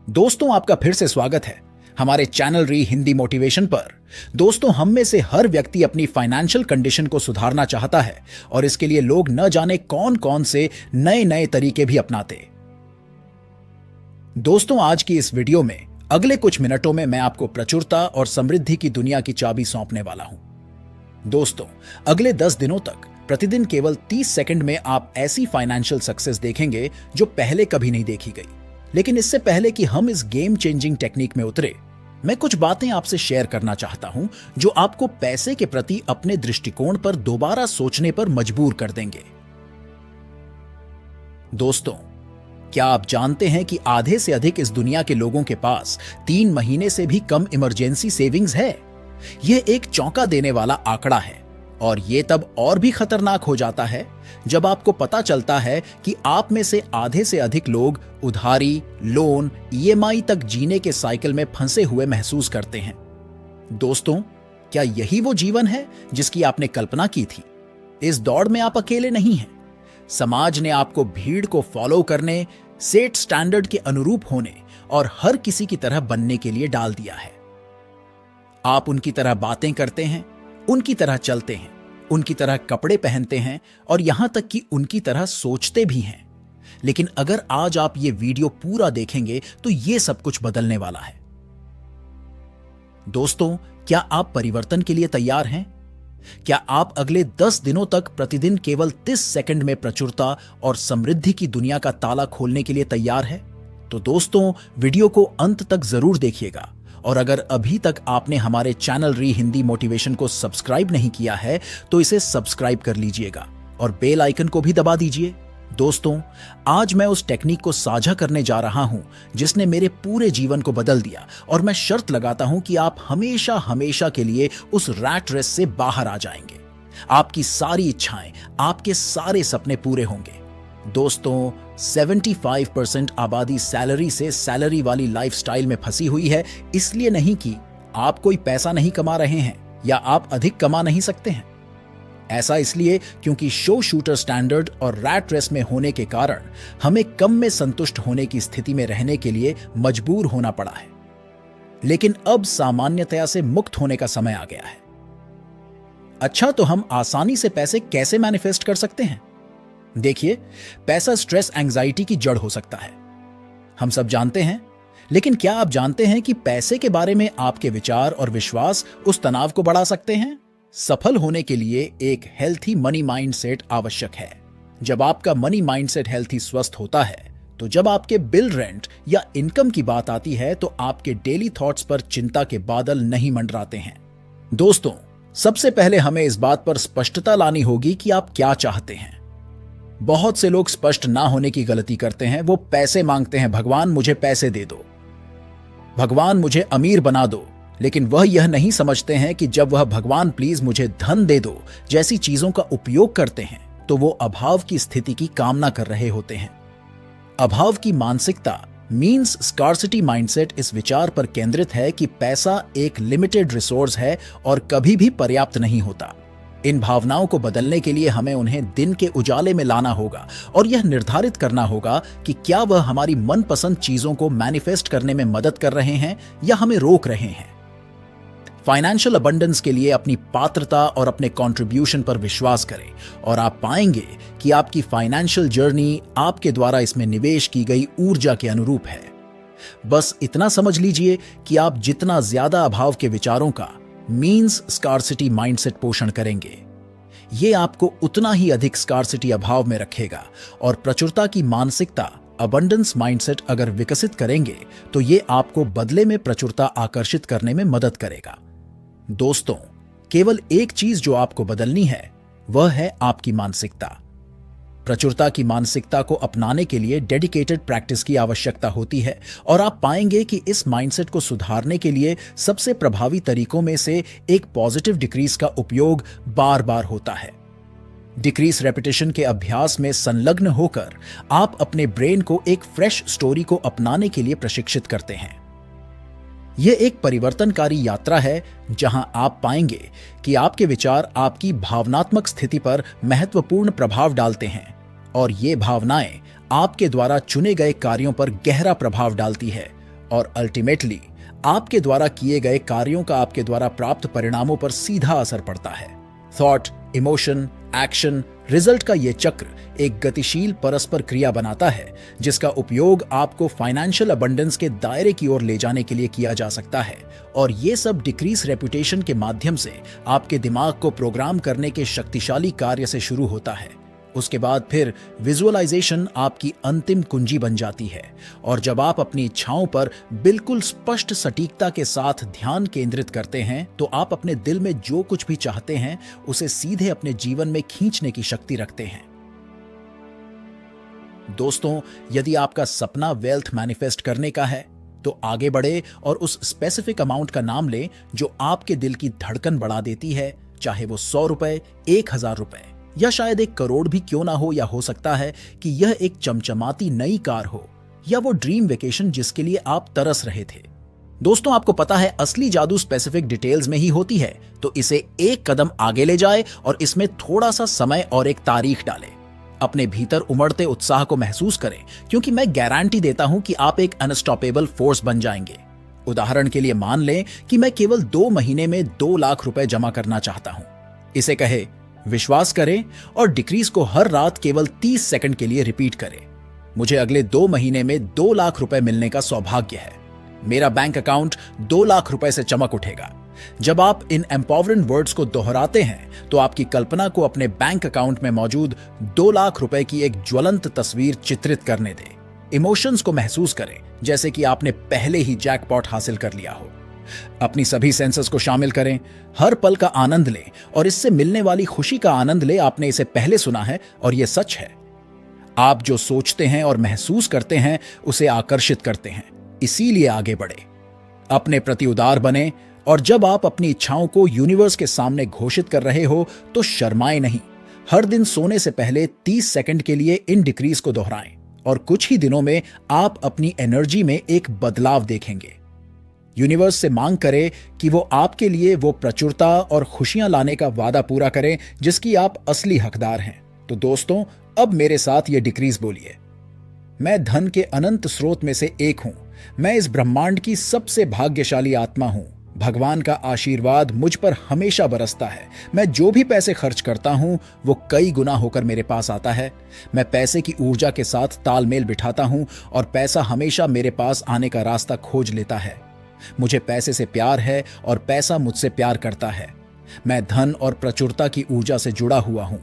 दोस्तों, आपका फिर से स्वागत है हमारे चैनल री हिंदी मोटिवेशन पर। दोस्तों, हम में से हर व्यक्ति अपनी फाइनेंशियल कंडीशन को सुधारना चाहता है और इसके लिए लोग न जाने कौन कौन से नए नए तरीके भी अपनाते। दोस्तों, आज की इस वीडियो में अगले कुछ मिनटों में मैं आपको प्रचुरता और समृद्धि की दुनिया की चाबी सौंपने वाला हूं। दोस्तों, अगले 10 दिनों तक प्रतिदिन केवल 30 सेकंड में आप ऐसी फाइनेंशियल सक्सेस देखेंगे जो पहले कभी नहीं देखी गई। लेकिन इससे पहले कि हम इस गेम चेंजिंग टेक्निक में उतरे, मैं कुछ बातें आपसे शेयर करना चाहता हूं जो आपको पैसे के प्रति अपने दृष्टिकोण पर दोबारा सोचने पर मजबूर कर देंगे। दोस्तों, क्या आप जानते हैं कि आधे से अधिक इस दुनिया के लोगों के पास 3 महीने से भी कम इमरजेंसी सेविंग्स है? यह एक चौंका देने वाला आंकड़ा है और यह तब और भी खतरनाक हो जाता है जब आपको पता चलता है कि आप में से आधे से अधिक लोग उधारी, लोन, ईएमआई तक जीने के साइकिल में फंसे हुए महसूस करते हैं। दोस्तों, क्या यही वो जीवन है जिसकी आपने कल्पना की थी? इस दौड़ में आप अकेले नहीं हैं। समाज ने आपको भीड़ को फॉलो करने, सेट स्टैंडर्ड के अनुरूप होने और हर किसी की तरह बनने के लिए डाल दिया है। आप उनकी तरह बातें करते हैं, उनकी तरह चलते हैं, उनकी तरह कपड़े पहनते हैं और यहां तक कि उनकी तरह सोचते भी हैं। लेकिन अगर आज आप ये वीडियो पूरा देखेंगे तो ये सब कुछ बदलने वाला है। दोस्तों, क्या आप परिवर्तन के लिए तैयार हैं? क्या आप अगले 10 दिनों तक प्रतिदिन केवल 30 सेकंड में प्रचुरता और समृद्धि की दुनिया का ताला खोलने के लिए तैयार हैं? तो दोस्तों, वीडियो को अंत तक जरूर देखिएगा और अगर अभी तक आपने हमारे चैनल री हिंदी मोटिवेशन को सब्सक्राइब नहीं किया है तो इसे सब्सक्राइब कर लीजिएगा और बेल आइकन को भी दबा दीजिए। दोस्तों, आज मैं उस टेक्निक को साझा करने जा रहा हूं जिसने मेरे पूरे जीवन को बदल दिया और मैं शर्त लगाता हूं कि आप हमेशा हमेशा के लिए उस रैट रेस से बाहर आ जाएंगे। आपकी सारी इच्छाएं, आपके सारे सपने पूरे होंगे। दोस्तों, 75% आबादी सैलरी से सैलरी वाली लाइफस्टाइल में फंसी हुई है, इसलिए नहीं कि आप कोई पैसा नहीं कमा रहे हैं या आप अधिक कमा नहीं सकते हैं। ऐसा इसलिए क्योंकि शो शूटर स्टैंडर्ड और रैट रेस में होने के कारण हमें कम में संतुष्ट होने की स्थिति में रहने के लिए मजबूर होना पड़ा है। लेकिन अब सामान्यतया से मुक्त होने का समय आ गया है। अच्छा, तो हम आसानी से पैसे कैसे मैनिफेस्ट कर सकते हैं? देखिए, पैसा स्ट्रेस एंजाइटी की जड़ हो सकता है, हम सब जानते हैं। लेकिन क्या आप जानते हैं कि पैसे के बारे में आपके विचार और विश्वास उस तनाव को बढ़ा सकते हैं? सफल होने के लिए एक हेल्थी मनी माइंडसेट आवश्यक है। जब आपका मनी माइंडसेट हेल्थी स्वस्थ होता है तो जब आपके बिल, रेंट या इनकम की बात आती है तो आपके डेली थॉट्स पर चिंता के बादल नहीं मंडराते हैं। दोस्तों, सबसे पहले हमें इस बात पर स्पष्टता लानी होगी कि आप क्या चाहते हैं। बहुत से लोग स्पष्ट ना होने की गलती करते हैं। वो पैसे मांगते हैं, भगवान मुझे पैसे दे दो, भगवान मुझे अमीर बना दो। लेकिन वह यह नहीं समझते हैं कि जब वह भगवान प्लीज मुझे धन दे दो जैसी चीजों का उपयोग करते हैं तो वो अभाव की स्थिति की कामना कर रहे होते हैं। अभाव की मानसिकता मीन्स स्कार्सिटी माइंडसेट इस विचार पर केंद्रित है कि पैसा एक लिमिटेड रिसोर्स है और कभी भी पर्याप्त नहीं होता। इन भावनाओं को बदलने के लिए हमें उन्हें दिन के उजाले में लाना होगा और यह निर्धारित करना होगा कि क्या वह हमारी मनपसंद चीजों को मैनिफेस्ट करने में मदद कर रहे हैं या हमें रोक रहे हैं। फाइनेंशियल अबंडेंस के लिए अपनी पात्रता और अपने कंट्रीब्यूशन पर विश्वास करें और आप पाएंगे कि आपकी फाइनेंशियल जर्नी आपके द्वारा इसमें निवेश की गई ऊर्जा के अनुरूप है। बस इतना समझ लीजिए कि आप जितना ज्यादा अभाव के विचारों का मीन्स स्कार्सिटी माइंडसेट पोषण करेंगे, ये आपको उतना ही अधिक स्कार्सिटी अभाव में रखेगा और प्रचुरता की मानसिकता, अबंडेंस माइंडसेट अगर विकसित करेंगे तो ये आपको बदले में प्रचुरता आकर्षित करने में मदद करेगा। दोस्तों, केवल एक चीज जो आपको बदलनी है वह है आपकी मानसिकता। प्रचुरता की मानसिकता को अपनाने के लिए डेडिकेटेड प्रैक्टिस की आवश्यकता होती है और आप पाएंगे कि इस माइंडसेट को सुधारने के लिए सबसे प्रभावी तरीकों में से एक पॉजिटिव डिक्रीज का उपयोग बार बार होता है। डिक्रीज रेपिटेशन के अभ्यास में संलग्न होकर आप अपने ब्रेन को एक फ्रेश स्टोरी को अपनाने के लिए प्रशिक्षित करते हैं। यह एक परिवर्तनकारी यात्रा है जहां आप पाएंगे कि आपके विचार आपकी भावनात्मक स्थिति पर महत्वपूर्ण प्रभाव डालते हैं और ये भावनाएं आपके द्वारा चुने गए कार्यों पर गहरा प्रभाव डालती है और अल्टीमेटली आपके द्वारा किए गए कार्यों का आपके द्वारा प्राप्त परिणामों पर सीधा असर पड़ता है। थॉट, इमोशन, एक्शन, रिजल्ट का यह चक्र एक गतिशील परस्पर क्रिया बनाता है जिसका उपयोग आपको फाइनेंशियल अबंडेंस के दायरे की ओर ले जाने के लिए किया जा सकता है। और ये सब डिक्रीज रेपुटेशन के माध्यम से आपके दिमाग को प्रोग्राम करने के शक्तिशाली कार्य से शुरू होता है। उसके बाद फिर विजुअलाइजेशन आपकी अंतिम कुंजी बन जाती है और जब आप अपनी इच्छाओं पर बिल्कुल स्पष्ट सटीकता के साथ ध्यान केंद्रित करते हैं तो आप अपने दिल में जो कुछ भी चाहते हैं उसे सीधे अपने जीवन में खींचने की शक्ति रखते हैं। दोस्तों, यदि आपका सपना वेल्थ मैनिफेस्ट करने का है तो आगे बढ़े और उस स्पेसिफिक अमाउंट का नाम लें जो आपके दिल की धड़कन बढ़ा देती है, चाहे वो 100 रुपए, 1000 रुपए या शायद 1 करोड़ भी क्यों ना हो, या हो सकता है कि यह एक चमचमाती नई कार हो या वो ड्रीम वेकेशन जिसके लिए आप तरस रहे थे। दोस्तों, आपको पता है असली जादू स्पेसिफिक डिटेल्स में ही होती है, तो इसे एक कदम आगे ले जाए और इसमें थोड़ा सा समय और एक तारीख डालें। अपने भीतर उमड़ते उत्साह को महसूस करें क्योंकि मैं गारंटी देता हूं कि आप एक अनस्टॉपेबल फोर्स बन जाएंगे। उदाहरण के लिए मान लें कि मैं केवल 2 महीने में 2 लाख रुपए जमा करना चाहता हूं। इसे कहे विश्वास करें और डिक्रीज को हर रात केवल 30 सेकंड के लिए रिपीट करें। मुझे अगले 2 महीने में 2 लाख रुपए मिलने का सौभाग्य है। मेरा बैंक अकाउंट 2 लाख रुपए से चमक उठेगा। जब आप इन एम्पावरिंग वर्ड्स को दोहराते हैं तो आपकी कल्पना को अपने बैंक अकाउंट में मौजूद 2 लाख रुपए की एक ज्वलंत तस्वीर चित्रित करने दें। इमोशंस को महसूस करें जैसे कि आपने पहले ही जैकपॉट हासिल कर लिया हो। अपनी सभी सेंसेस को शामिल करें, हर पल का आनंद लें और इससे मिलने वाली खुशी का आनंद लें। आपने इसे पहले सुना है और यह सच है। आप जो सोचते हैं और महसूस करते हैं उसे आकर्षित करते हैं, इसीलिए आगे बढ़े। अपने प्रति उदार बने और जब आप अपनी इच्छाओं को यूनिवर्स के सामने घोषित कर रहे हो तो शर्माएं नहीं। हर दिन सोने से पहले 30 सेकंड के लिए इन डिक्रीज को दोहराएं और कुछ ही दिनों में आप अपनी एनर्जी में एक बदलाव देखेंगे। यूनिवर्स से मांग करें कि वो आपके लिए वो प्रचुरता और खुशियां लाने का वादा पूरा करें जिसकी आप असली हकदार हैं। तो दोस्तों, अब मेरे साथ ये डिक्रीज बोलिए। मैं धन के अनंत स्रोत में से एक हूं। मैं इस ब्रह्मांड की सबसे भाग्यशाली आत्मा हूं। भगवान का आशीर्वाद मुझ पर हमेशा बरसता है। मैं जो भी पैसे खर्च करता हूं वो कई गुना होकर मेरे पास आता है। मैं पैसे की ऊर्जा के साथ तालमेल बिठाता हूं और पैसा हमेशा मेरे पास आने का रास्ता खोज लेता है। मुझे पैसे से प्यार है और पैसा मुझसे प्यार करता है। मैं धन और प्रचुरता की ऊर्जा से जुड़ा हुआ हूं।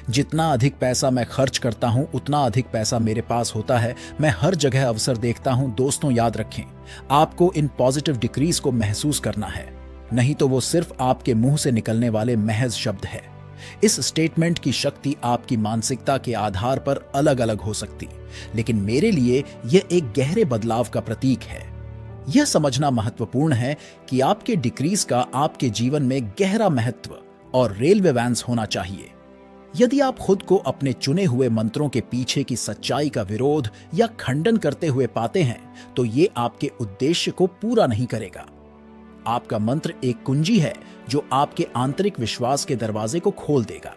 जितना अधिक पैसा मैं खर्च करता हूं उतना अधिक पैसा मेरे पास होता है। मैं हर जगह अवसर देखता हूं। दोस्तों, याद रखें, आपको इन पॉजिटिव डिक्रीज को महसूस करना है, नहीं तो वो सिर्फ आपके मुंह से निकलने वाले महज शब्द है। इस स्टेटमेंट की शक्ति आपकी मानसिकता के आधार पर अलग अलग हो सकती, लेकिन मेरे लिए यह एक गहरे बदलाव का प्रतीक है। यह समझना महत्वपूर्ण है कि आपके डिक्रीज का आपके जीवन में गहरा महत्व और रेलवे होना चाहिए। यदि आप खुद को अपने चुने हुए मंत्रों के पीछे की सच्चाई का विरोध या खंडन करते हुए पाते हैं तो ये आपके उद्देश्य को पूरा नहीं करेगा। आपका मंत्र एक कुंजी है जो आपके आंतरिक विश्वास के दरवाजे को खोल देगा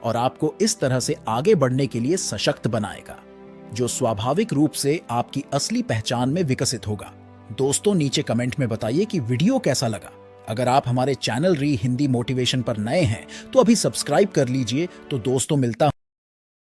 और आपको इस तरह से आगे बढ़ने के लिए सशक्त बनाएगा, जो स्वाभाविक रूप से आपकी असली पहचान में विकसित होगा। दोस्तों, नीचे कमेंट में बताइए कि वीडियो कैसा लगा। अगर आप हमारे चैनल री हिंदी मोटिवेशन पर नए हैं तो अभी सब्सक्राइब कर लीजिए। तो दोस्तों, मिलता